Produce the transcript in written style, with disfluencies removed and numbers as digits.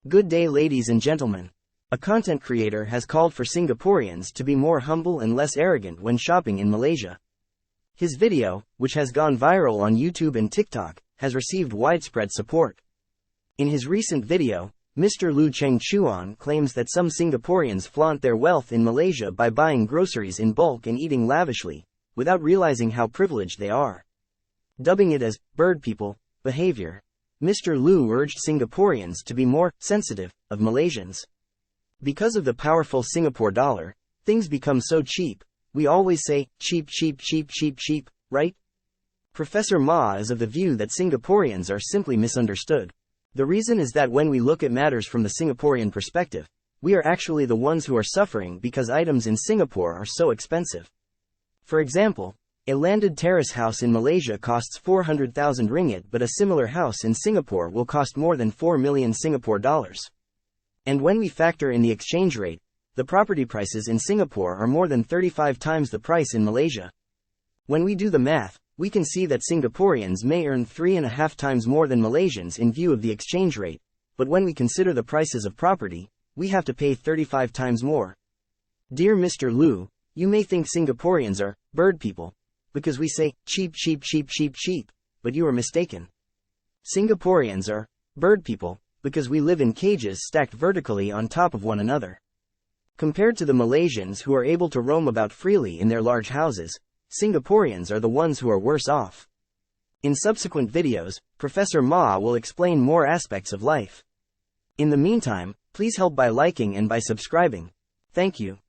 Good day, ladies and gentlemen. A content creator has called for Singaporeans to be more humble and less arrogant when shopping in Malaysia. His video, which has gone viral on YouTube and TikTok, has received widespread support. In his recent video, Mr. Lu Cheng Chuan claims that some Singaporeans flaunt their wealth in Malaysia by buying groceries in bulk and eating lavishly, without realizing how privileged they are. Dubbing it as bird people behavior, Mr. Lu urged Singaporeans to be more sensitive of Malaysians. Because of the powerful Singapore dollar, things become so cheap. We always say, cheap, cheap, cheap, cheap, cheap, right? Professor Ma is of the view that Singaporeans are simply misunderstood. The reason is that when we look at matters from the Singaporean perspective, we are actually the ones who are suffering because items in Singapore are so expensive. For example, a landed terrace house in Malaysia costs 400,000 ringgit, but a similar house in Singapore will cost more than 4 million Singapore dollars. And when we factor in the exchange rate, the property prices in Singapore are more than 35 times the price in Malaysia. When we do the math, we can see that Singaporeans may earn 3.5 times more than Malaysians in view of the exchange rate, but when we consider the prices of property, we have to pay 35 times more. Dear Mr. Lu, you may think Singaporeans are bird people, because we say cheap, cheap, cheap, cheap, cheap, but you are mistaken. Singaporeans are bird people because we live in cages stacked vertically on top of one another. Compared to the Malaysians who are able to roam about freely in their large houses, Singaporeans are the ones who are worse off. In subsequent videos, Professor Ma will explain more aspects of life. In the meantime, please help by liking and by subscribing. Thank you.